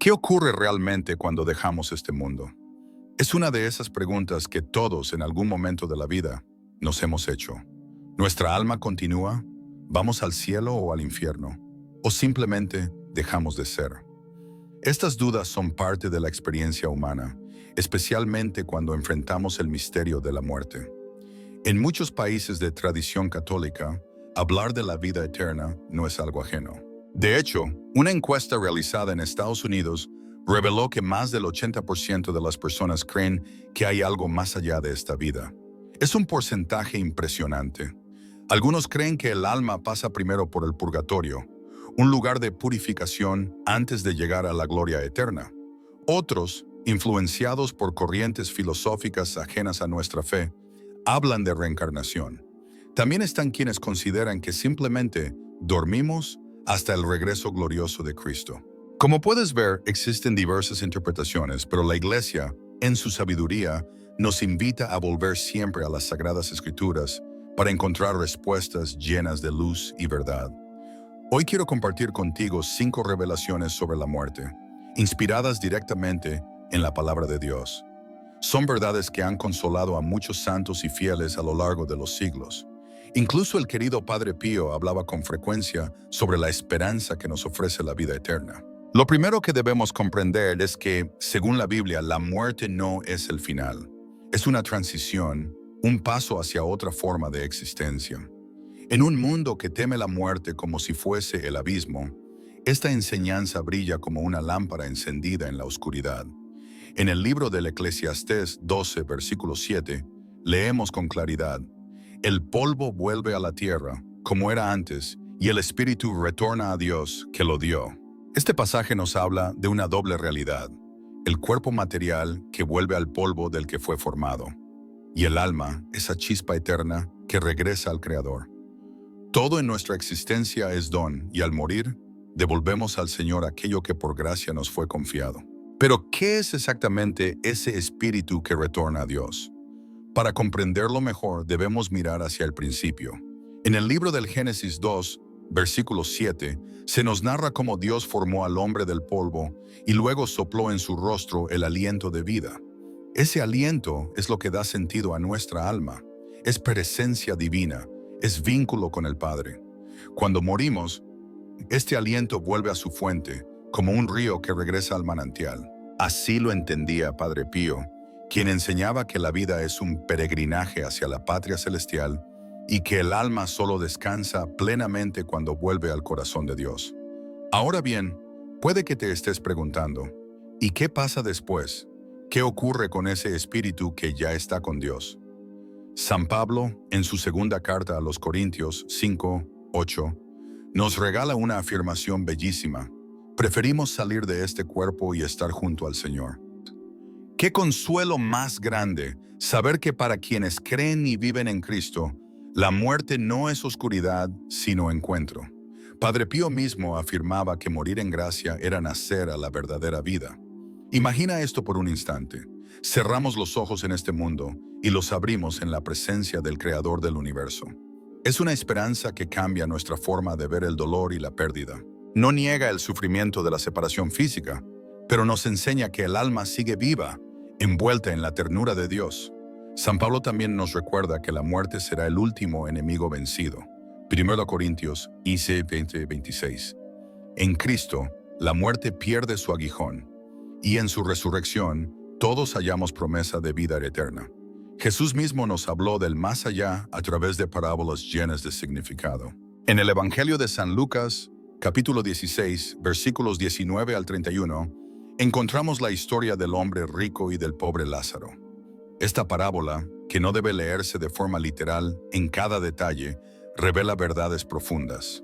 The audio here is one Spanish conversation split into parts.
¿Qué ocurre realmente cuando dejamos este mundo? Es una de esas preguntas que todos en algún momento de la vida nos hemos hecho. ¿Nuestra alma continúa? ¿Vamos al cielo o al infierno? ¿O simplemente dejamos de ser? Estas dudas son parte de la experiencia humana, especialmente cuando enfrentamos el misterio de la muerte. En muchos países de tradición católica, hablar de la vida eterna no es algo ajeno. De hecho, una encuesta realizada en Estados Unidos reveló que más del 80% de las personas creen que hay algo más allá de esta vida. Es un porcentaje impresionante. Algunos creen que el alma pasa primero por el purgatorio, un lugar de purificación antes de llegar a la gloria eterna. Otros, influenciados por corrientes filosóficas ajenas a nuestra fe, hablan de reencarnación. También están quienes consideran que simplemente dormimos hasta el regreso glorioso de Cristo. Como puedes ver, existen diversas interpretaciones, pero la Iglesia, en su sabiduría, nos invita a volver siempre a las Sagradas Escrituras para encontrar respuestas llenas de luz y verdad. Hoy quiero compartir contigo 5 revelaciones sobre la muerte, inspiradas directamente en la palabra de Dios. Son verdades que han consolado a muchos santos y fieles a lo largo de los siglos. Incluso el querido Padre Pío hablaba con frecuencia sobre la esperanza que nos ofrece la vida eterna. Lo primero que debemos comprender es que, según la Biblia, la muerte no es el final. Es una transición, un paso hacia otra forma de existencia. En un mundo que teme la muerte como si fuese el abismo, esta enseñanza brilla como una lámpara encendida en la oscuridad. En el libro del Eclesiastés 12, versículo 7, leemos con claridad: «El polvo vuelve a la tierra, como era antes, y el espíritu retorna a Dios, que lo dio». Este pasaje nos habla de una doble realidad: el cuerpo material que vuelve al polvo del que fue formado, y el alma, esa chispa eterna que regresa al Creador. Todo en nuestra existencia es don, y al morir, devolvemos al Señor aquello que por gracia nos fue confiado. Pero, ¿qué es exactamente ese espíritu que retorna a Dios? Para comprenderlo mejor, debemos mirar hacia el principio. En el libro del Génesis 2, versículo 7, se nos narra cómo Dios formó al hombre del polvo y luego sopló en su rostro el aliento de vida. Ese aliento es lo que da sentido a nuestra alma. Es presencia divina, es vínculo con el Padre. Cuando morimos, este aliento vuelve a su fuente, como un río que regresa al manantial. Así lo entendía Padre Pío, quien enseñaba que la vida es un peregrinaje hacia la patria celestial y que el alma solo descansa plenamente cuando vuelve al corazón de Dios. Ahora bien, puede que te estés preguntando, ¿y qué pasa después? ¿Qué ocurre con ese espíritu que ya está con Dios? San Pablo, en su segunda carta a los Corintios 5:8, nos regala una afirmación bellísima: preferimos salir de este cuerpo y estar junto al Señor. Qué consuelo más grande saber que para quienes creen y viven en Cristo, la muerte no es oscuridad, sino encuentro. Padre Pío mismo afirmaba que morir en gracia era nacer a la verdadera vida. Imagina esto por un instante. Cerramos los ojos en este mundo y los abrimos en la presencia del Creador del universo. Es una esperanza que cambia nuestra forma de ver el dolor y la pérdida. No niega el sufrimiento de la separación física, pero nos enseña que el alma sigue viva, envuelta en la ternura de Dios. San Pablo también nos recuerda que la muerte será el último enemigo vencido. 1 Corintios 20:26. En Cristo, la muerte pierde su aguijón, y en su resurrección, todos hallamos promesa de vida eterna. Jesús mismo nos habló del más allá a través de parábolas llenas de significado. En el Evangelio de San Lucas, capítulo 16, versículos 19 al 31, encontramos la historia del hombre rico y del pobre Lázaro. Esta parábola, que no debe leerse de forma literal en cada detalle, revela verdades profundas.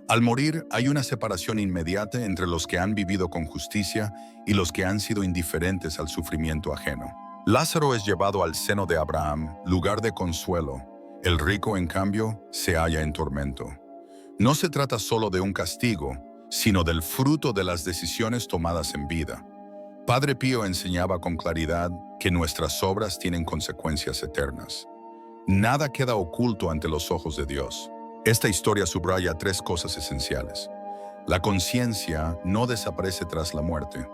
Al morir, hay una separación inmediata entre los que han vivido con justicia y los que han sido indiferentes al sufrimiento ajeno. Lázaro es llevado al seno de Abraham, lugar de consuelo. El rico, en cambio, se halla en tormento. No se trata solo de un castigo, sino del fruto de las decisiones tomadas en vida. Padre Pío enseñaba con claridad que nuestras obras tienen consecuencias eternas. Nada queda oculto ante los ojos de Dios. Esta historia subraya 3 cosas esenciales. La conciencia no desaparece tras la muerte.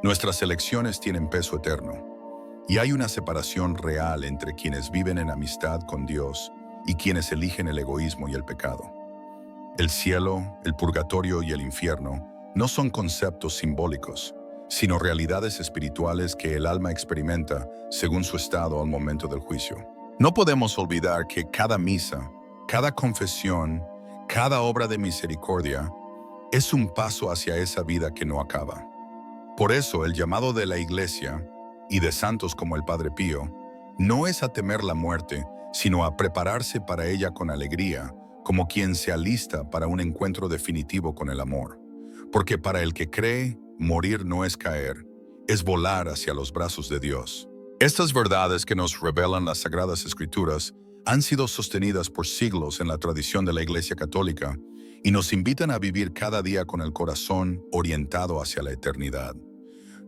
Nuestras elecciones tienen peso eterno, y hay una separación real entre quienes viven en amistad con Dios y quienes eligen el egoísmo y el pecado. El cielo, el purgatorio y el infierno no son conceptos simbólicos, sino realidades espirituales que el alma experimenta según su estado al momento del juicio. No podemos olvidar que cada misa, cada confesión, cada obra de misericordia es un paso hacia esa vida que no acaba. Por eso el llamado de la Iglesia y de santos como el Padre Pío no es a temer la muerte, sino a prepararse para ella con alegría, como quien se alista para un encuentro definitivo con el amor. Porque para el que cree, morir no es caer, es volar hacia los brazos de Dios. Estas verdades que nos revelan las Sagradas Escrituras han sido sostenidas por siglos en la tradición de la Iglesia Católica y nos invitan a vivir cada día con el corazón orientado hacia la eternidad.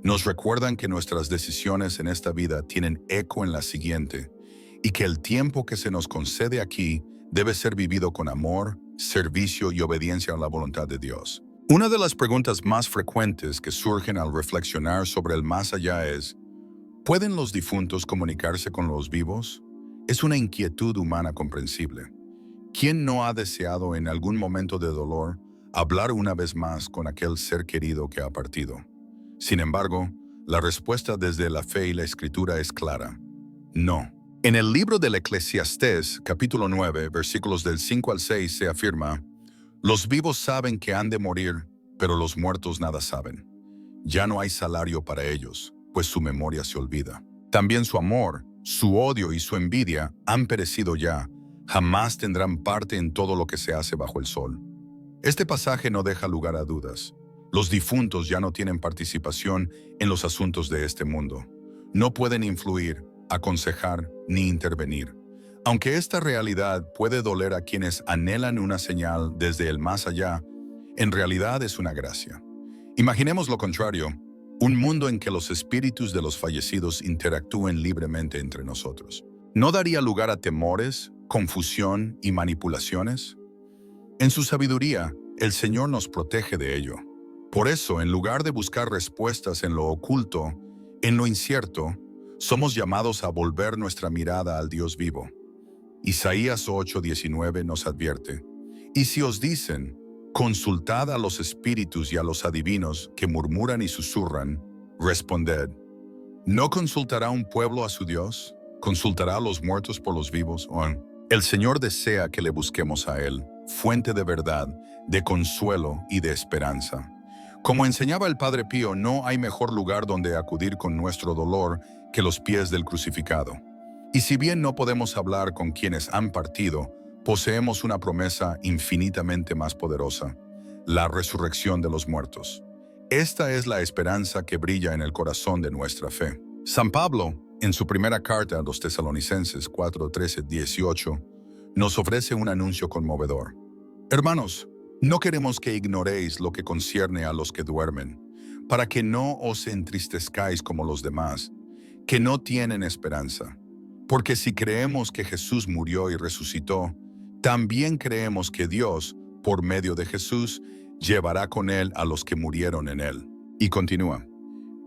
Nos recuerdan que nuestras decisiones en esta vida tienen eco en la siguiente y que el tiempo que se nos concede aquí debe ser vivido con amor, servicio y obediencia a la voluntad de Dios. Una de las preguntas más frecuentes que surgen al reflexionar sobre el más allá es: ¿pueden los difuntos comunicarse con los vivos? Es una inquietud humana comprensible. ¿Quién no ha deseado en algún momento de dolor hablar una vez más con aquel ser querido que ha partido? Sin embargo, la respuesta desde la fe y la Escritura es clara: no. En el libro del Eclesiastés, capítulo 9, versículos del 5 al 6, se afirma: los vivos saben que han de morir, pero los muertos nada saben. Ya no hay salario para ellos, pues su memoria se olvida. También su amor, su odio y su envidia han perecido ya, jamás tendrán parte en todo lo que se hace bajo el sol. Este pasaje no deja lugar a dudas. Los difuntos ya no tienen participación en los asuntos de este mundo. No pueden influir, aconsejar ni intervenir. Aunque esta realidad puede doler a quienes anhelan una señal desde el más allá, en realidad es una gracia. Imaginemos lo contrario, un mundo en que los espíritus de los fallecidos interactúen libremente entre nosotros. ¿No daría lugar a temores, confusión y manipulaciones? En su sabiduría, el Señor nos protege de ello. Por eso, en lugar de buscar respuestas en lo oculto, en lo incierto, somos llamados a volver nuestra mirada al Dios vivo. Isaías 8:19 nos advierte: y si os dicen, consultad a los espíritus y a los adivinos que murmuran y susurran, responded, ¿no consultará un pueblo a su Dios? ¿Consultará a los muertos por los vivos? El Señor desea que le busquemos a Él, fuente de verdad, de consuelo y de esperanza. Como enseñaba el Padre Pío, no hay mejor lugar donde acudir con nuestro dolor que los pies del crucificado. Y si bien no podemos hablar con quienes han partido, poseemos una promesa infinitamente más poderosa: la resurrección de los muertos. Esta es la esperanza que brilla en el corazón de nuestra fe. San Pablo, en su primera carta a los Tesalonicenses 4:13-18, nos ofrece un anuncio conmovedor. Hermanos, no queremos que ignoréis lo que concierne a los que duermen, para que no os entristezcáis como los demás, que no tienen esperanza. Porque si creemos que Jesús murió y resucitó, también creemos que Dios, por medio de Jesús, llevará con Él a los que murieron en Él. Y continúa: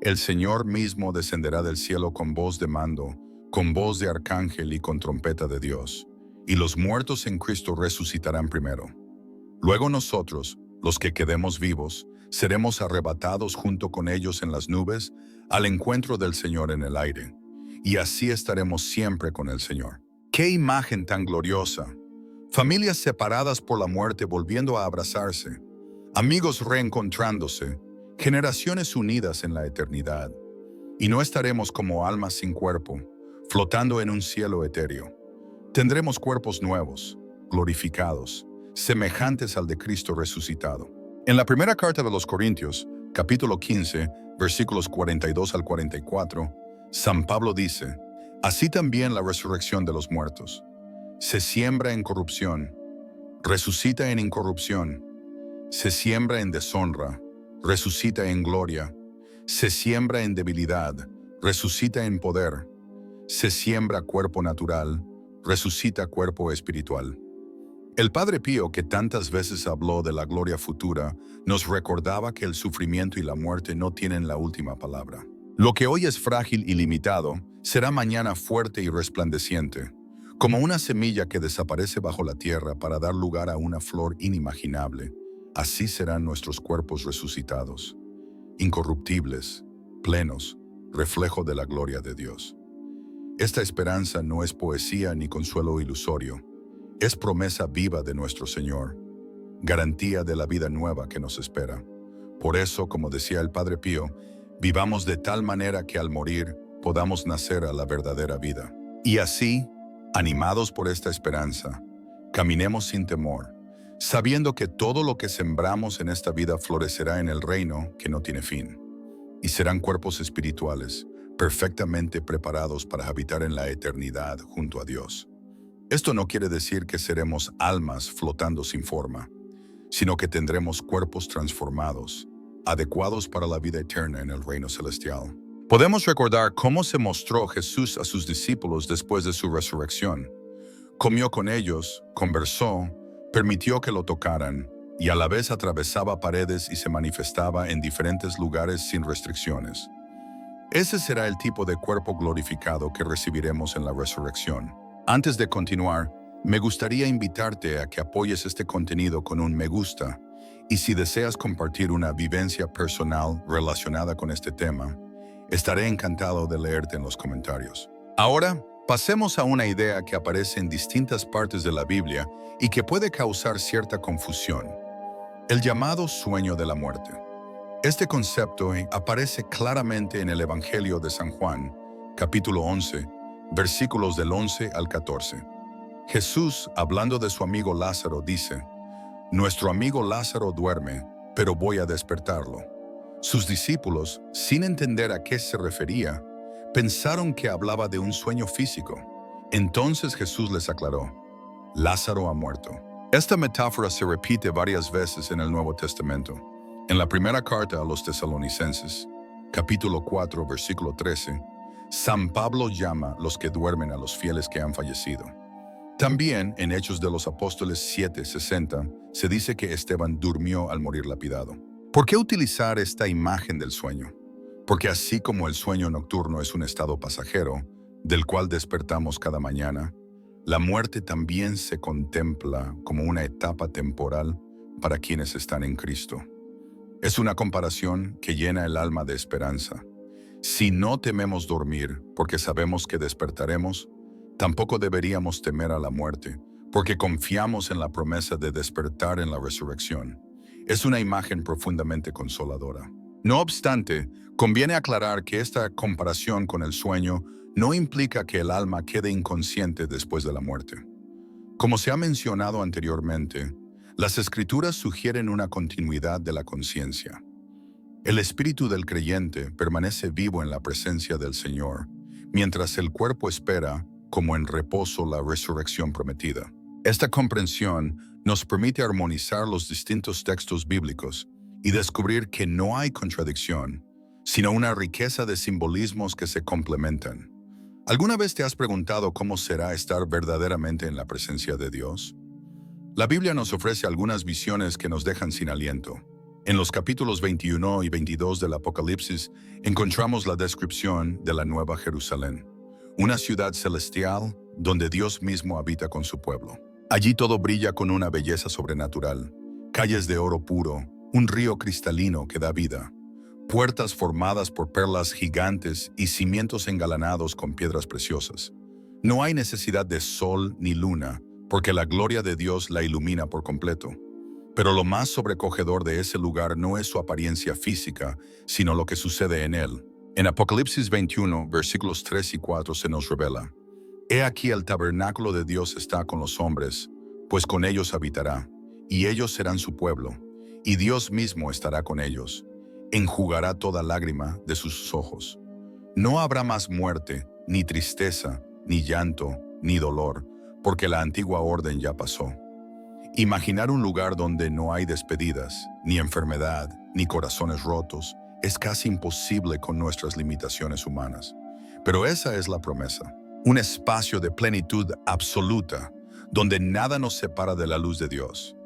el Señor mismo descenderá del cielo con voz de mando, con voz de arcángel y con trompeta de Dios, y los muertos en Cristo resucitarán primero. Luego nosotros, los que quedemos vivos, seremos arrebatados junto con ellos en las nubes al encuentro del Señor en el aire, y así estaremos siempre con el Señor. ¡Qué imagen tan gloriosa! Familias separadas por la muerte volviendo a abrazarse, amigos reencontrándose, generaciones unidas en la eternidad. Y no estaremos como almas sin cuerpo, flotando en un cielo etéreo. Tendremos cuerpos nuevos, glorificados, semejantes al de Cristo resucitado. En la primera carta de los Corintios, capítulo 15, versículos 42 al 44, San Pablo dice: así también la resurrección de los muertos. Se siembra en corrupción, resucita en incorrupción. Se siembra en deshonra, resucita en gloria. Se siembra en debilidad, resucita en poder. Se siembra cuerpo natural, resucita cuerpo espiritual. El Padre Pío, que tantas veces habló de la gloria futura, nos recordaba que el sufrimiento y la muerte no tienen la última palabra. Lo que hoy es frágil y limitado, será mañana fuerte y resplandeciente, como una semilla que desaparece bajo la tierra para dar lugar a una flor inimaginable. Así serán nuestros cuerpos resucitados, incorruptibles, plenos, reflejo de la gloria de Dios. Esta esperanza no es poesía ni consuelo ilusorio, es promesa viva de nuestro Señor, garantía de la vida nueva que nos espera. Por eso, como decía el Padre Pío, vivamos de tal manera que al morir podamos nacer a la verdadera vida. Y así, animados por esta esperanza, caminemos sin temor, sabiendo que todo lo que sembramos en esta vida florecerá en el reino que no tiene fin, y serán cuerpos espirituales, perfectamente preparados para habitar en la eternidad junto a Dios. Esto no quiere decir que seremos almas flotando sin forma, sino que tendremos cuerpos transformados, adecuados para la vida eterna en el reino celestial. Podemos recordar cómo se mostró Jesús a sus discípulos después de su resurrección. Comió con ellos, conversó, permitió que lo tocaran, y a la vez atravesaba paredes y se manifestaba en diferentes lugares sin restricciones. Ese será el tipo de cuerpo glorificado que recibiremos en la resurrección. Antes de continuar, me gustaría invitarte a que apoyes este contenido con un me gusta, y si deseas compartir una vivencia personal relacionada con este tema, estaré encantado de leerte en los comentarios. Ahora, pasemos a una idea que aparece en distintas partes de la Biblia y que puede causar cierta confusión: el llamado sueño de la muerte. Este concepto aparece claramente en el Evangelio de San Juan, capítulo 11, versículos del 11 al 14. Jesús, hablando de su amigo Lázaro, dice: «Nuestro amigo Lázaro duerme, pero voy a despertarlo». Sus discípulos, sin entender a qué se refería, pensaron que hablaba de un sueño físico. Entonces Jesús les aclaró: «Lázaro ha muerto». Esta metáfora se repite varias veces en el Nuevo Testamento. En la primera carta a los Tesalonicenses, capítulo 4, versículo 13, San Pablo llama los que duermen a los fieles que han fallecido. También en Hechos de los Apóstoles 7:60 se dice que Esteban durmió al morir lapidado. ¿Por qué utilizar esta imagen del sueño? Porque así como el sueño nocturno es un estado pasajero, del cual despertamos cada mañana, la muerte también se contempla como una etapa temporal para quienes están en Cristo. Es una comparación que llena el alma de esperanza. Si no tememos dormir, porque sabemos que despertaremos, tampoco deberíamos temer a la muerte, porque confiamos en la promesa de despertar en la resurrección. Es una imagen profundamente consoladora. No obstante, conviene aclarar que esta comparación con el sueño no implica que el alma quede inconsciente después de la muerte. Como se ha mencionado anteriormente, las Escrituras sugieren una continuidad de la conciencia. El espíritu del creyente permanece vivo en la presencia del Señor, mientras el cuerpo espera, como en reposo, la resurrección prometida. Esta comprensión nos permite armonizar los distintos textos bíblicos y descubrir que no hay contradicción, sino una riqueza de simbolismos que se complementan. ¿Alguna vez te has preguntado cómo será estar verdaderamente en la presencia de Dios? La Biblia nos ofrece algunas visiones que nos dejan sin aliento. En los capítulos 21 y 22 del Apocalipsis encontramos la descripción de la Nueva Jerusalén, una ciudad celestial donde Dios mismo habita con su pueblo. Allí todo brilla con una belleza sobrenatural, calles de oro puro, un río cristalino que da vida, puertas formadas por perlas gigantes y cimientos engalanados con piedras preciosas. No hay necesidad de sol ni luna, porque la gloria de Dios la ilumina por completo. Pero lo más sobrecogedor de ese lugar no es su apariencia física, sino lo que sucede en él. En Apocalipsis 21, versículos 3 y 4 se nos revela: «He aquí el tabernáculo de Dios está con los hombres, pues con ellos habitará, y ellos serán su pueblo, y Dios mismo estará con ellos. Enjugará toda lágrima de sus ojos. No habrá más muerte, ni tristeza, ni llanto, ni dolor, porque la antigua orden ya pasó». Imaginar un lugar donde no hay despedidas, ni enfermedad, ni corazones rotos, es casi imposible con nuestras limitaciones humanas. Pero esa es la promesa, un espacio de plenitud absoluta, donde nada nos separa de la luz de Dios.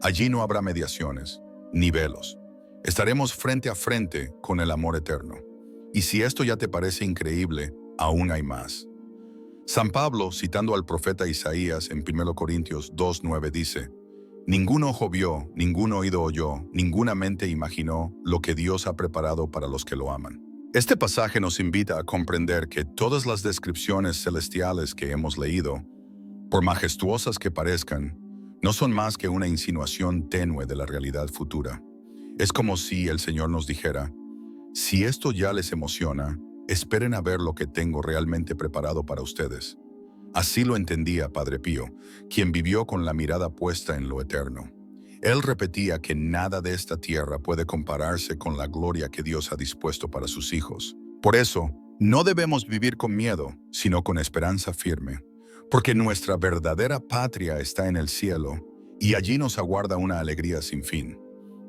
Allí no habrá mediaciones, ni velos. Estaremos frente a frente con el amor eterno. Y si esto ya te parece increíble, aún hay más. San Pablo, citando al profeta Isaías en 1 Corintios 2:9, dice: «Ningún ojo vio, ningún oído oyó, ninguna mente imaginó lo que Dios ha preparado para los que lo aman». Este pasaje nos invita a comprender que todas las descripciones celestiales que hemos leído, por majestuosas que parezcan, no son más que una insinuación tenue de la realidad futura. Es como si el Señor nos dijera: si esto ya les emociona, esperen a ver lo que tengo realmente preparado para ustedes. Así lo entendía Padre Pío, quien vivió con la mirada puesta en lo eterno. Él repetía que nada de esta tierra puede compararse con la gloria que Dios ha dispuesto para sus hijos. Por eso, no debemos vivir con miedo, sino con esperanza firme, porque nuestra verdadera patria está en el cielo, y allí nos aguarda una alegría sin fin.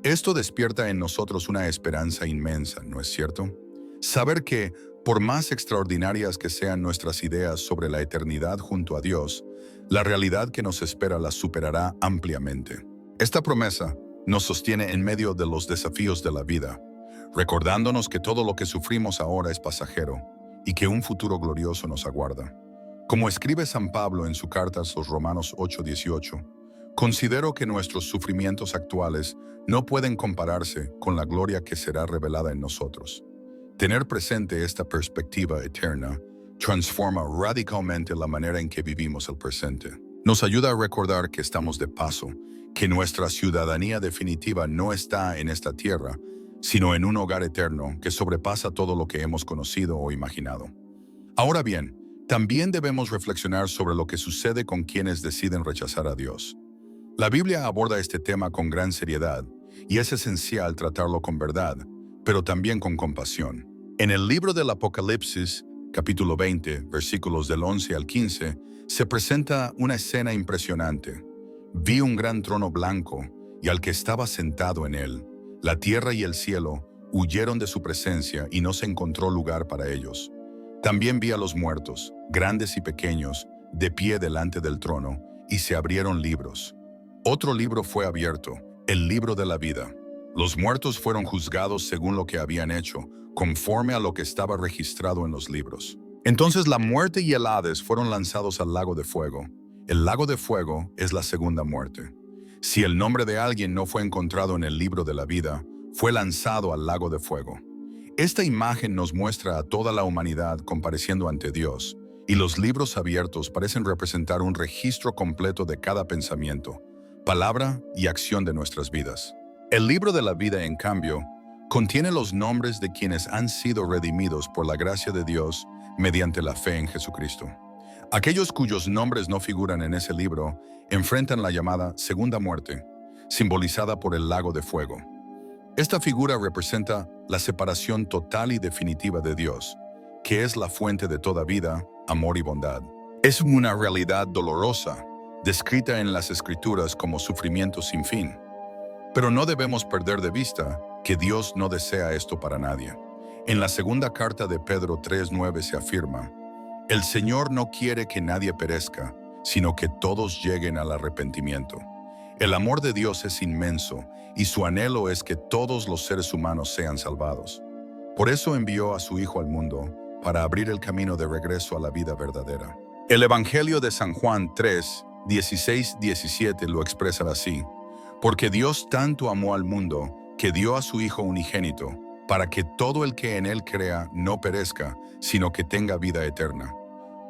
Esto despierta en nosotros una esperanza inmensa, ¿no es cierto? Saber que, por más extraordinarias que sean nuestras ideas sobre la eternidad junto a Dios, la realidad que nos espera la superará ampliamente. Esta promesa nos sostiene en medio de los desafíos de la vida, recordándonos que todo lo que sufrimos ahora es pasajero y que un futuro glorioso nos aguarda. Como escribe San Pablo en su carta a los Romanos 8:18, considero que nuestros sufrimientos actuales no pueden compararse con la gloria que será revelada en nosotros. Tener presente esta perspectiva eterna transforma radicalmente la manera en que vivimos el presente. Nos ayuda a recordar que estamos de paso, que nuestra ciudadanía definitiva no está en esta tierra, sino en un hogar eterno que sobrepasa todo lo que hemos conocido o imaginado. Ahora bien, también debemos reflexionar sobre lo que sucede con quienes deciden rechazar a Dios. La Biblia aborda este tema con gran seriedad y es esencial tratarlo con verdad, pero también con compasión. En el libro del Apocalipsis, capítulo 20, versículos del 11 al 15, se presenta una escena impresionante. Vi un gran trono blanco y al que estaba sentado en él. La tierra y el cielo huyeron de su presencia y no se encontró lugar para ellos. También vi a los muertos, grandes y pequeños, de pie delante del trono, y se abrieron libros. Otro libro fue abierto, el libro de la vida. Los muertos fueron juzgados según lo que habían hecho, conforme a lo que estaba registrado en los libros. Entonces la muerte y el Hades fueron lanzados al lago de fuego. El lago de fuego es la segunda muerte. Si el nombre de alguien no fue encontrado en el libro de la vida, fue lanzado al lago de fuego. Esta imagen nos muestra a toda la humanidad compareciendo ante Dios, y los libros abiertos parecen representar un registro completo de cada pensamiento, palabra y acción de nuestras vidas. El libro de la vida, en cambio, contiene los nombres de quienes han sido redimidos por la gracia de Dios mediante la fe en Jesucristo. Aquellos cuyos nombres no figuran en ese libro enfrentan la llamada segunda muerte, simbolizada por el lago de fuego. Esta figura representa la separación total y definitiva de Dios, que es la fuente de toda vida, amor y bondad. Es una realidad dolorosa, descrita en las Escrituras como sufrimiento sin fin. Pero no debemos perder de vista que Dios no desea esto para nadie. En la segunda carta de Pedro 3:9 se afirma: «El Señor no quiere que nadie perezca, sino que todos lleguen al arrepentimiento». El amor de Dios es inmenso y su anhelo es que todos los seres humanos sean salvados. Por eso envió a su Hijo al mundo, para abrir el camino de regreso a la vida verdadera. El Evangelio de San Juan 3:16-17 lo expresa así: «Porque Dios tanto amó al mundo, que dio a su Hijo unigénito, para que todo el que en él crea no perezca, sino que tenga vida eterna.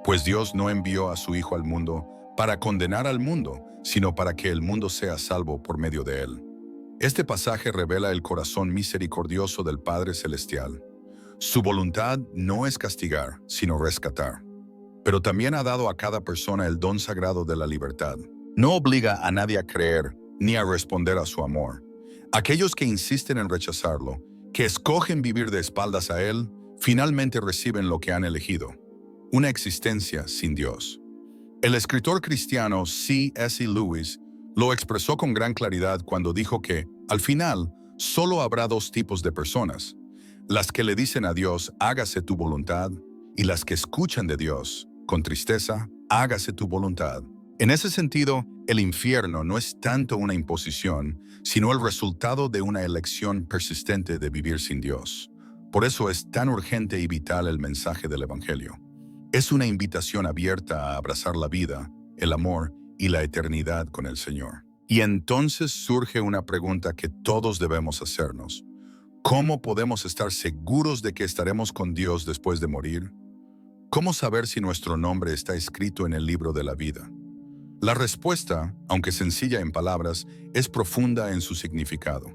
Pues Dios no envió a su Hijo al mundo para condenar al mundo, sino para que el mundo sea salvo por medio de él». Este pasaje revela el corazón misericordioso del Padre Celestial. Su voluntad no es castigar, sino rescatar. Pero también ha dado a cada persona el don sagrado de la libertad. No obliga a nadie a creer ni a responder a su amor. Aquellos que insisten en rechazarlo, que escogen vivir de espaldas a él, finalmente reciben lo que han elegido: una existencia sin Dios. El escritor cristiano C.S. Lewis lo expresó con gran claridad cuando dijo que, al final, solo habrá dos tipos de personas: las que le dicen a Dios, hágase tu voluntad, y las que escuchan de Dios, con tristeza, hágase tu voluntad. En ese sentido, el infierno no es tanto una imposición, sino el resultado de una elección persistente de vivir sin Dios. Por eso es tan urgente y vital el mensaje del Evangelio. Es una invitación abierta a abrazar la vida, el amor y la eternidad con el Señor. Y entonces surge una pregunta que todos debemos hacernos. ¿Cómo podemos estar seguros de que estaremos con Dios después de morir? ¿Cómo saber si nuestro nombre está escrito en el libro de la vida? La respuesta, aunque sencilla en palabras, es profunda en su significado.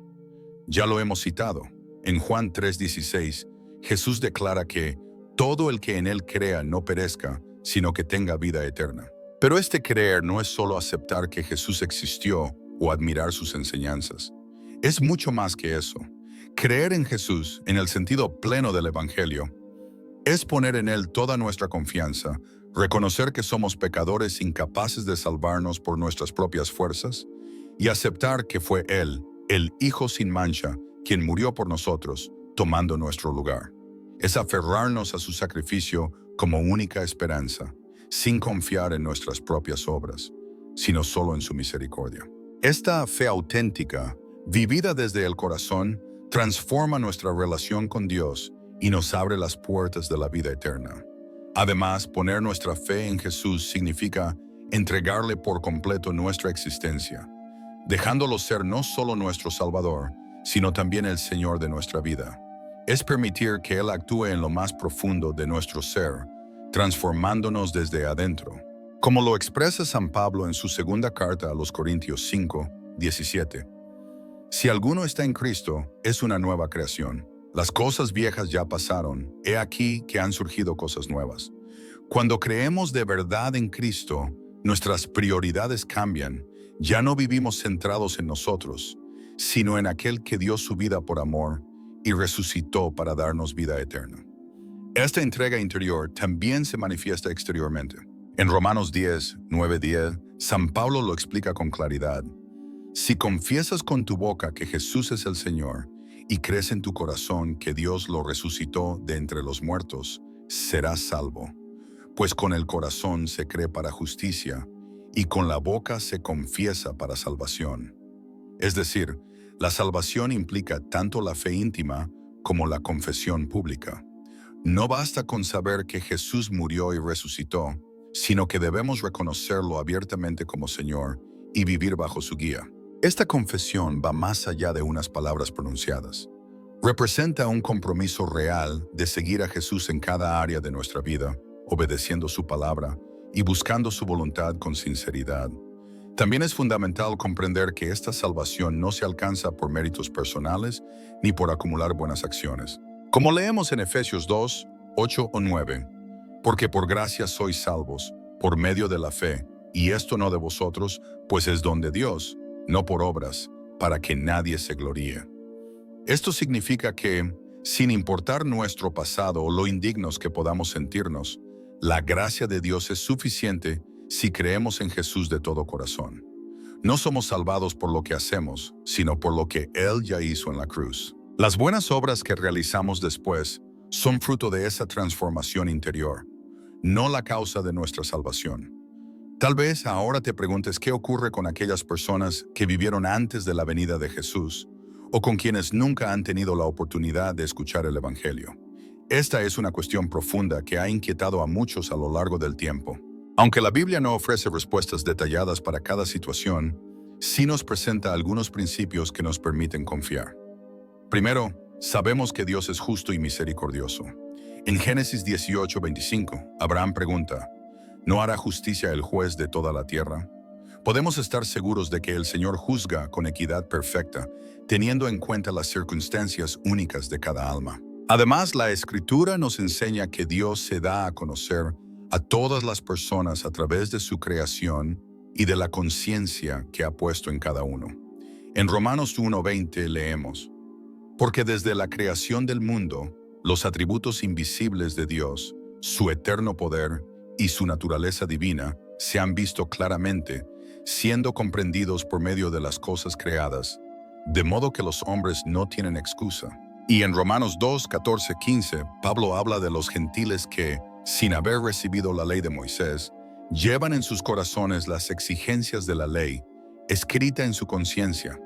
Ya lo hemos citado. En Juan 3:16, Jesús declara que todo el que en Él crea no perezca, sino que tenga vida eterna. Pero este creer no es solo aceptar que Jesús existió o admirar sus enseñanzas. Es mucho más que eso. Creer en Jesús, en el sentido pleno del Evangelio, es poner en Él toda nuestra confianza, reconocer que somos pecadores incapaces de salvarnos por nuestras propias fuerzas y aceptar que fue Él, el Hijo sin mancha, quien murió por nosotros, tomando nuestro lugar. Es aferrarnos a su sacrificio como única esperanza, sin confiar en nuestras propias obras, sino solo en su misericordia. Esta fe auténtica, vivida desde el corazón, transforma nuestra relación con Dios y nos abre las puertas de la vida eterna. Además, poner nuestra fe en Jesús significa entregarle por completo nuestra existencia, dejándolo ser no solo nuestro Salvador, sino también el Señor de nuestra vida. Es permitir que Él actúe en lo más profundo de nuestro ser, transformándonos desde adentro. Como lo expresa San Pablo en su segunda carta a los Corintios 5:17. Si alguno está en Cristo, es una nueva creación. Las cosas viejas ya pasaron, he aquí que han surgido cosas nuevas. Cuando creemos de verdad en Cristo, nuestras prioridades cambian. Ya no vivimos centrados en nosotros, sino en aquel que dio su vida por amor y resucitó para darnos vida eterna. Esta entrega interior también se manifiesta exteriormente. En Romanos 10:9-10, San Pablo lo explica con claridad. Si confiesas con tu boca que Jesús es el Señor y crees en tu corazón que Dios lo resucitó de entre los muertos, serás salvo. Pues con el corazón se cree para justicia y con la boca se confiesa para salvación. Es decir, la salvación implica tanto la fe íntima como la confesión pública. No basta con saber que Jesús murió y resucitó, sino que debemos reconocerlo abiertamente como Señor y vivir bajo su guía. Esta confesión va más allá de unas palabras pronunciadas. Representa un compromiso real de seguir a Jesús en cada área de nuestra vida, obedeciendo su palabra y buscando su voluntad con sinceridad. También es fundamental comprender que esta salvación no se alcanza por méritos personales ni por acumular buenas acciones. Como leemos en Efesios 2:8 o 9, porque por gracia sois salvos, por medio de la fe, y esto no de vosotros, pues es don de Dios, no por obras, para que nadie se gloríe. Esto significa que, sin importar nuestro pasado o lo indignos que podamos sentirnos, la gracia de Dios es suficiente si creemos en Jesús de todo corazón. No somos salvados por lo que hacemos, sino por lo que Él ya hizo en la cruz. Las buenas obras que realizamos después son fruto de esa transformación interior, no la causa de nuestra salvación. Tal vez ahora te preguntes qué ocurre con aquellas personas que vivieron antes de la venida de Jesús o con quienes nunca han tenido la oportunidad de escuchar el Evangelio. Esta es una cuestión profunda que ha inquietado a muchos a lo largo del tiempo. Aunque la Biblia no ofrece respuestas detalladas para cada situación, sí nos presenta algunos principios que nos permiten confiar. Primero, sabemos que Dios es justo y misericordioso. En Génesis 18:25, Abraham pregunta, ¿no hará justicia el juez de toda la tierra? Podemos estar seguros de que el Señor juzga con equidad perfecta, teniendo en cuenta las circunstancias únicas de cada alma. Además, la Escritura nos enseña que Dios se da a conocer a todas las personas a través de su creación y de la conciencia que ha puesto en cada uno. En Romanos 1:20 leemos, porque desde la creación del mundo, los atributos invisibles de Dios, su eterno poder y su naturaleza divina se han visto claramente, siendo comprendidos por medio de las cosas creadas, de modo que los hombres no tienen excusa. Y en Romanos 2:14-15, Pablo habla de los gentiles que, sin haber recibido la ley de Moisés, Llevan en sus corazones las exigencias de la ley, escrita en su conciencia.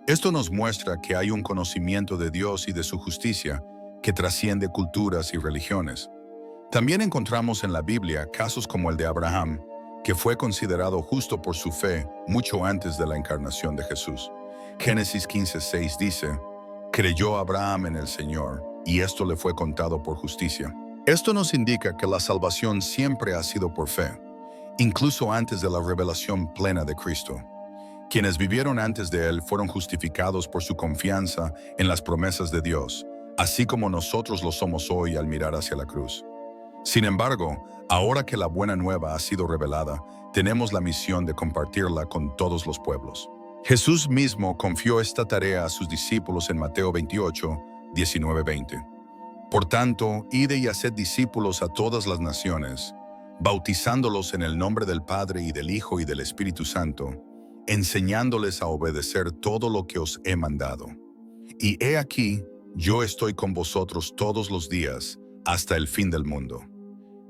Esto nos muestra que hay un conocimiento de Dios y de su justicia que trasciende culturas y religiones. También encontramos en la Biblia casos como el de Abraham, que fue considerado justo por su fe mucho antes de la encarnación de Jesús. Génesis 15:6 dice, «Creyó Abraham en el Señor, y esto le fue contado por justicia». Esto nos indica que la salvación siempre ha sido por fe, incluso antes de la revelación plena de Cristo. Quienes vivieron antes de Él fueron justificados por su confianza en las promesas de Dios, así como nosotros lo somos hoy al mirar hacia la cruz. Sin embargo, ahora que la buena nueva ha sido revelada, tenemos la misión de compartirla con todos los pueblos. Jesús mismo confió esta tarea a sus discípulos en Mateo 28, 19-20. Por tanto, id y haced discípulos a todas las naciones, bautizándolos en el nombre del Padre y del Hijo y del Espíritu Santo, enseñándoles a obedecer todo lo que os he mandado. Y he aquí, yo estoy con vosotros todos los días, hasta el fin del mundo.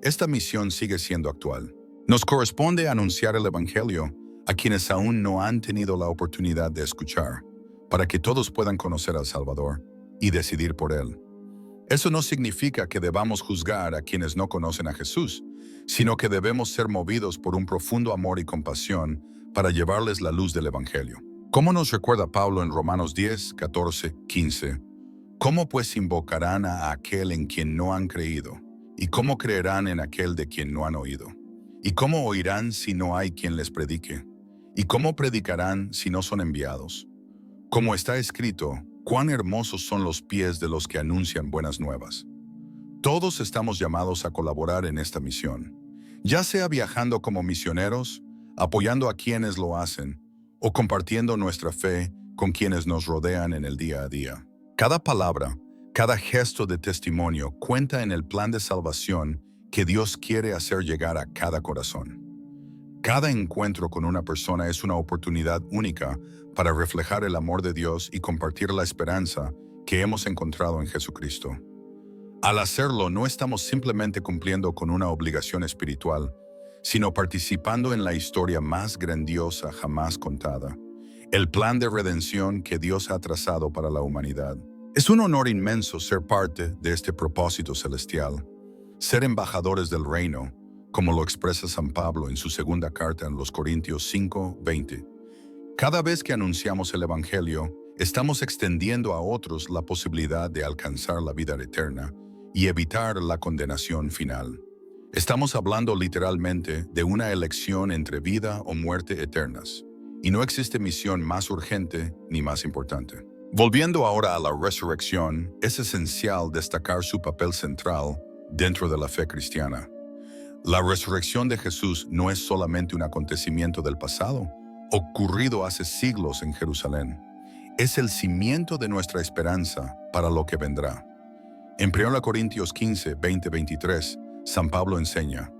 Esta misión sigue siendo actual. Nos corresponde anunciar el Evangelio a quienes aún no han tenido la oportunidad de escuchar, para que todos puedan conocer al Salvador y decidir por Él. Eso no significa que debamos juzgar a quienes no conocen a Jesús, sino que debemos ser movidos por un profundo amor y compasión para llevarles la luz del Evangelio. Como nos recuerda Pablo en Romanos 10, 14, 15, ¿cómo pues invocarán a aquel en quien no han creído? ¿Y cómo creerán en aquel de quien no han oído? ¿Y cómo oirán si no hay quien les predique? ¿Y cómo predicarán si no son enviados? Como está escrito, cuán hermosos son los pies de los que anuncian buenas nuevas. Todos estamos llamados a colaborar en esta misión, ya sea viajando como misioneros, apoyando a quienes lo hacen, o compartiendo nuestra fe con quienes nos rodean en el día a día. Cada palabra, cada gesto de testimonio cuenta en el plan de salvación que Dios quiere hacer llegar a cada corazón. Cada encuentro con una persona es una oportunidad única para reflejar el amor de Dios y compartir la esperanza que hemos encontrado en Jesucristo. Al hacerlo, no estamos simplemente cumpliendo con una obligación espiritual, sino participando en la historia más grandiosa jamás contada, el plan de redención que Dios ha trazado para la humanidad. Es un honor inmenso ser parte de este propósito celestial, ser embajadores del reino, como lo expresa San Pablo en su segunda carta en los Corintios 5:20. Cada vez que anunciamos el Evangelio, estamos extendiendo a otros la posibilidad de alcanzar la vida eterna y evitar la condenación final. Estamos hablando literalmente de una elección entre vida o muerte eternas, y no existe misión más urgente ni más importante. Volviendo ahora a la resurrección, es esencial destacar su papel central dentro de la fe cristiana. La resurrección de Jesús no es solamente un acontecimiento del pasado, ocurrido hace siglos en Jerusalén. Es el cimiento de nuestra esperanza para lo que vendrá. En 1 Corintios 15, 20-23, San Pablo enseña,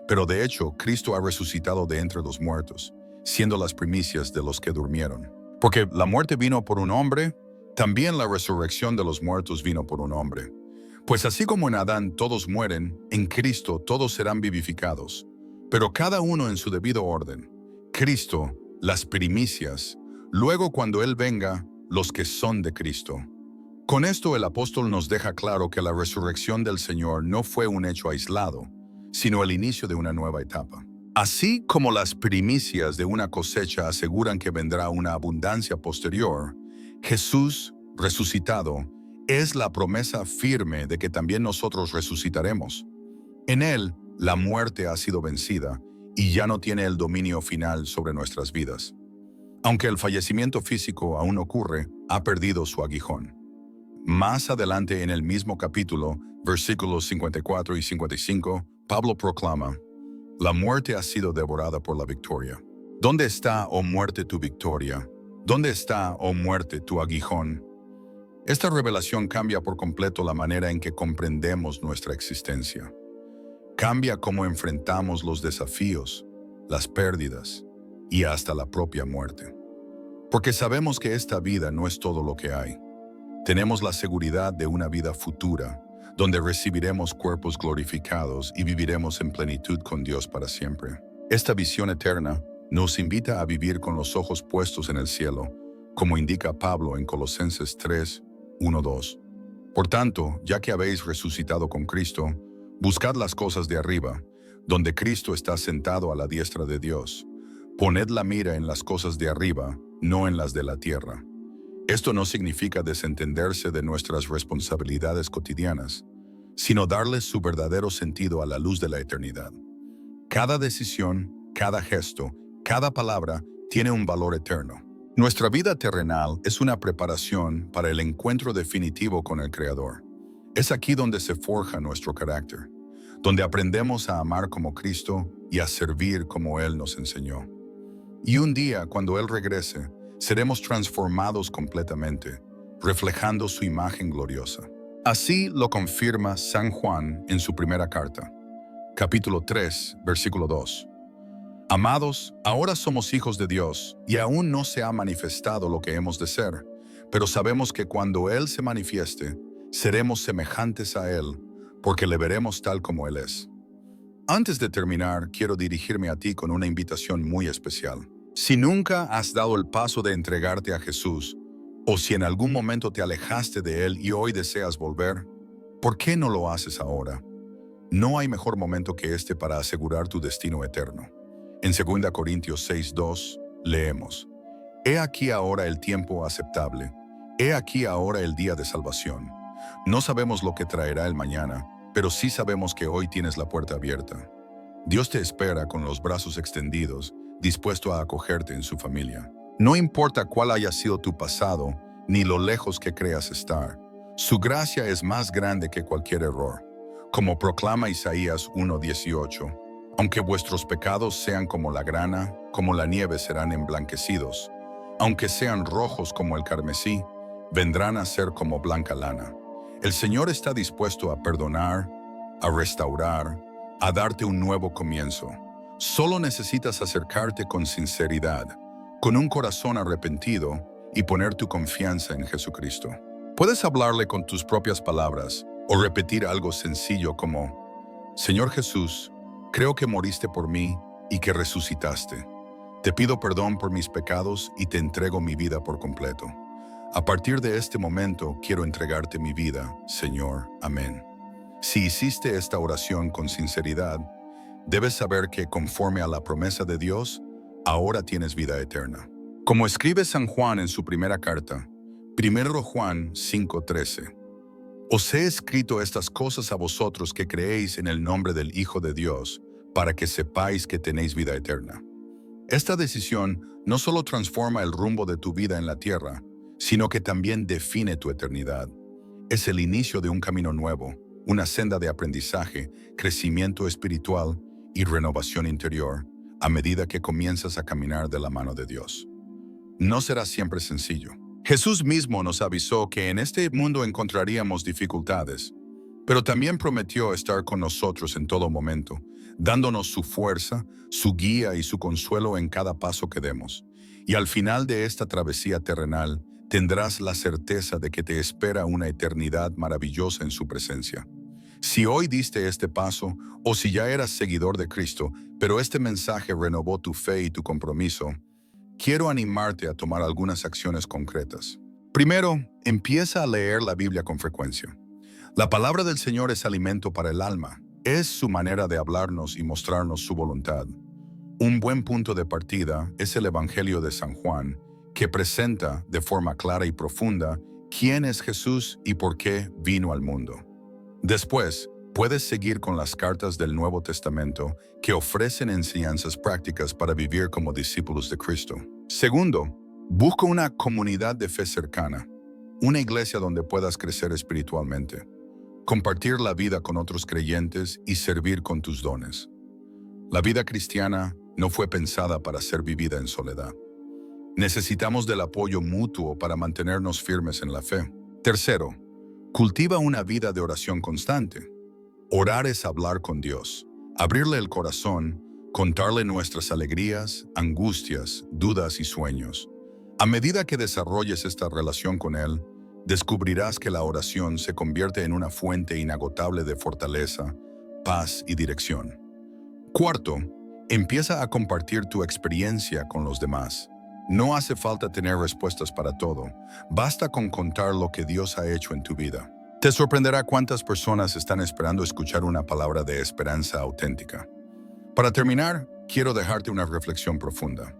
«Pero de hecho, Cristo ha resucitado de entre los muertos, siendo las primicias de los que durmieron. Porque la muerte vino por un hombre, también la resurrección de los muertos vino por un hombre. Pues así como en Adán todos mueren, en Cristo todos serán vivificados, pero cada uno en su debido orden. Cristo, las primicias, luego cuando Él venga, los que son de Cristo». Con esto el apóstol nos deja claro que la resurrección del Señor no fue un hecho aislado, sino el inicio de una nueva etapa. Así como las primicias de una cosecha aseguran que vendrá una abundancia posterior, Jesús, resucitado, es la promesa firme de que también nosotros resucitaremos. En Él, la muerte ha sido vencida y ya no tiene el dominio final sobre nuestras vidas. Aunque el fallecimiento físico aún ocurre, ha perdido su aguijón. Más adelante en el mismo capítulo, versículos 54 y 55, Pablo proclama, «La muerte ha sido devorada por la victoria. ¿Dónde está, oh muerte, tu victoria? ¿Dónde está, oh muerte, tu aguijón?» Esta revelación cambia por completo la manera en que comprendemos nuestra existencia. Cambia cómo enfrentamos los desafíos, las pérdidas y hasta la propia muerte. Porque sabemos que esta vida no es todo lo que hay. Tenemos la seguridad de una vida futura, donde recibiremos cuerpos glorificados y viviremos en plenitud con Dios para siempre. Esta visión eterna nos invita a vivir con los ojos puestos en el cielo, como indica Pablo en Colosenses 3, 1-2. Por tanto, ya que habéis resucitado con Cristo, buscad las cosas de arriba, donde Cristo está sentado a la diestra de Dios. Poned la mira en las cosas de arriba, no en las de la tierra. Esto no significa desentenderse de nuestras responsabilidades cotidianas, sino darles su verdadero sentido a la luz de la eternidad. Cada decisión, cada gesto, cada palabra tiene un valor eterno. Nuestra vida terrenal es una preparación para el encuentro definitivo con el Creador. Es aquí donde se forja nuestro carácter, donde aprendemos a amar como Cristo y a servir como Él nos enseñó. Y un día, cuando Él regrese, seremos transformados completamente, reflejando su imagen gloriosa. Así lo confirma San Juan en su primera carta, capítulo 3, versículo 2. Amados, ahora somos hijos de Dios, y aún no se ha manifestado lo que hemos de ser, pero sabemos que cuando Él se manifieste, seremos semejantes a Él, porque le veremos tal como Él es. Antes de terminar, quiero dirigirme a ti con una invitación muy especial. Si nunca has dado el paso de entregarte a Jesús, o si en algún momento te alejaste de Él y hoy deseas volver, ¿por qué no lo haces ahora? No hay mejor momento que este para asegurar tu destino eterno. En 2 Corintios 6:2 leemos: He aquí ahora el tiempo aceptable, he aquí ahora el día de salvación. No sabemos lo que traerá el mañana, pero sí sabemos que hoy tienes la puerta abierta. Dios te espera con los brazos extendidos, dispuesto a acogerte en su familia. No importa cuál haya sido tu pasado, ni lo lejos que creas estar, su gracia es más grande que cualquier error. Como proclama Isaías 1:18, aunque vuestros pecados sean como la grana, como la nieve serán emblanquecidos. Aunque sean rojos como el carmesí, vendrán a ser como blanca lana. El Señor está dispuesto a perdonar, a restaurar, a darte un nuevo comienzo. Solo necesitas acercarte con sinceridad, con un corazón arrepentido y poner tu confianza en Jesucristo. Puedes hablarle con tus propias palabras o repetir algo sencillo como: Señor Jesús, creo que moriste por mí y que resucitaste. Te pido perdón por mis pecados y te entrego mi vida por completo. A partir de este momento quiero entregarte mi vida, Señor. Amén. Si hiciste esta oración con sinceridad, debes saber que conforme a la promesa de Dios, ahora tienes vida eterna. Como escribe San Juan en su primera carta, 1 Juan 5:13, Os he escrito estas cosas a vosotros que creéis en el nombre del Hijo de Dios, para que sepáis que tenéis vida eterna. Esta decisión no solo transforma el rumbo de tu vida en la tierra, sino que también define tu eternidad. Es el inicio de un camino nuevo, una senda de aprendizaje, crecimiento espiritual y renovación interior, a medida que comienzas a caminar de la mano de Dios. No será siempre sencillo. Jesús mismo nos avisó que en este mundo encontraríamos dificultades, pero también prometió estar con nosotros en todo momento, dándonos su fuerza, su guía y su consuelo en cada paso que demos. Y al final de esta travesía terrenal, tendrás la certeza de que te espera una eternidad maravillosa en su presencia. Si hoy diste este paso, o si ya eras seguidor de Cristo, pero este mensaje renovó tu fe y tu compromiso, quiero animarte a tomar algunas acciones concretas. Primero, empieza a leer la Biblia con frecuencia. La palabra del Señor es alimento para el alma. Es su manera de hablarnos y mostrarnos su voluntad. Un buen punto de partida es el Evangelio de San Juan, que presenta de forma clara y profunda quién es Jesús y por qué vino al mundo. Después, puedes seguir con las cartas del Nuevo Testamento que ofrecen enseñanzas prácticas para vivir como discípulos de Cristo. Segundo, busca una comunidad de fe cercana, una iglesia donde puedas crecer espiritualmente, compartir la vida con otros creyentes y servir con tus dones. La vida cristiana no fue pensada para ser vivida en soledad. Necesitamos del apoyo mutuo para mantenernos firmes en la fe. Tercero, cultiva una vida de oración constante. Orar es hablar con Dios, abrirle el corazón, contarle nuestras alegrías, angustias, dudas y sueños. A medida que desarrolles esta relación con Él, descubrirás que la oración se convierte en una fuente inagotable de fortaleza, paz y dirección. Cuarto, empieza a compartir tu experiencia con los demás. No hace falta tener respuestas para todo, basta con contar lo que Dios ha hecho en tu vida. Te sorprenderá cuántas personas están esperando escuchar una palabra de esperanza auténtica. Para terminar, quiero dejarte una reflexión profunda.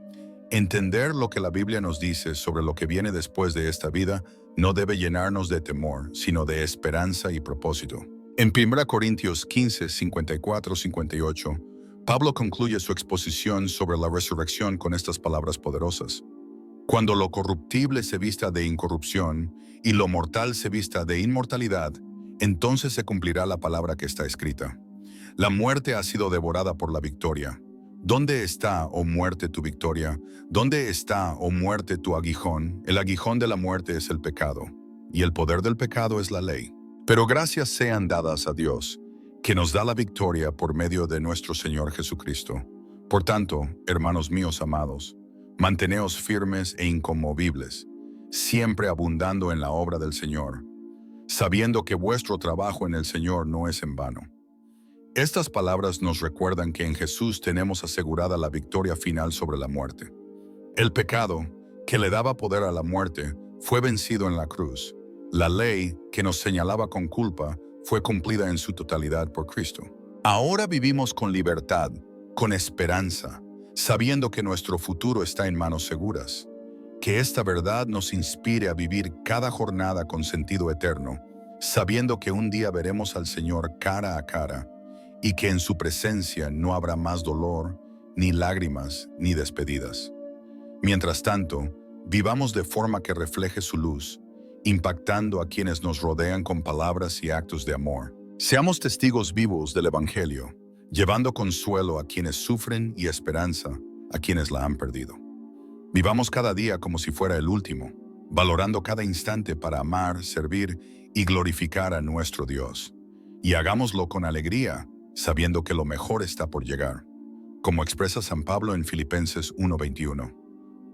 Entender lo que la Biblia nos dice sobre lo que viene después de esta vida no debe llenarnos de temor, sino de esperanza y propósito. En 1 Corintios 15, 54-58, Pablo concluye su exposición sobre la resurrección con estas palabras poderosas. Cuando lo corruptible se vista de incorrupción y lo mortal se vista de inmortalidad, entonces se cumplirá la palabra que está escrita. La muerte ha sido devorada por la victoria. ¿Dónde está, oh muerte, tu victoria? ¿Dónde está, oh muerte, tu aguijón? El aguijón de la muerte es el pecado, y el poder del pecado es la ley. Pero gracias sean dadas a Dios, que nos da la victoria por medio de nuestro Señor Jesucristo. Por tanto, hermanos míos amados, manteneos firmes e inconmovibles, siempre abundando en la obra del Señor, sabiendo que vuestro trabajo en el Señor no es en vano. Estas palabras nos recuerdan que en Jesús tenemos asegurada la victoria final sobre la muerte. El pecado, que le daba poder a la muerte, fue vencido en la cruz. La ley, que nos señalaba con culpa, fue cumplida en su totalidad por Cristo. Ahora vivimos con libertad, con esperanza, sabiendo que nuestro futuro está en manos seguras. Que esta verdad nos inspire a vivir cada jornada con sentido eterno, sabiendo que un día veremos al Señor cara a cara, y que en su presencia no habrá más dolor, ni lágrimas, ni despedidas. Mientras tanto, vivamos de forma que refleje su luz, impactando a quienes nos rodean con palabras y actos de amor. Seamos testigos vivos del Evangelio, llevando consuelo a quienes sufren y esperanza a quienes la han perdido. Vivamos cada día como si fuera el último, valorando cada instante para amar, servir y glorificar a nuestro Dios. Y hagámoslo con alegría, sabiendo que lo mejor está por llegar, como expresa San Pablo en Filipenses 1:21.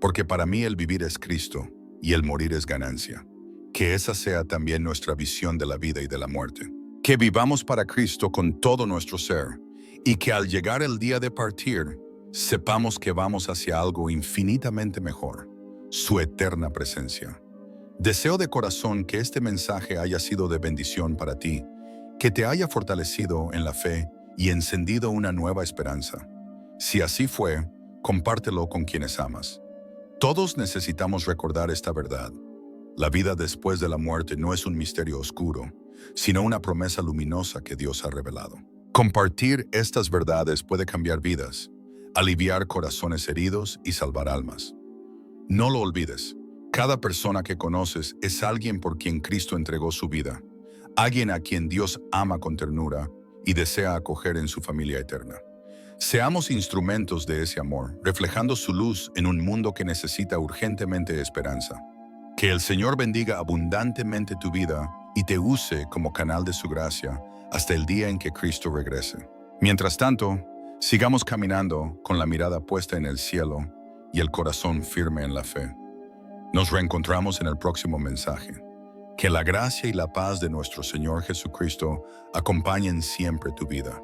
Porque para mí el vivir es Cristo y el morir es ganancia. Que esa sea también nuestra visión de la vida y de la muerte. Que vivamos para Cristo con todo nuestro ser y que al llegar el día de partir, sepamos que vamos hacia algo infinitamente mejor, su eterna presencia. Deseo de corazón que este mensaje haya sido de bendición para ti, que te haya fortalecido en la fe y encendido una nueva esperanza. Si así fue, compártelo con quienes amas. Todos necesitamos recordar esta verdad. La vida después de la muerte no es un misterio oscuro, sino una promesa luminosa que Dios ha revelado. Compartir estas verdades puede cambiar vidas, aliviar corazones heridos y salvar almas. No lo olvides, cada persona que conoces es alguien por quien Cristo entregó su vida, alguien a quien Dios ama con ternura y desea acoger en su familia eterna. Seamos instrumentos de ese amor, reflejando su luz en un mundo que necesita urgentemente esperanza. Que el Señor bendiga abundantemente tu vida y te use como canal de su gracia hasta el día en que Cristo regrese. Mientras tanto, sigamos caminando con la mirada puesta en el cielo y el corazón firme en la fe. Nos reencontramos en el próximo mensaje. Que la gracia y la paz de nuestro Señor Jesucristo acompañen siempre tu vida.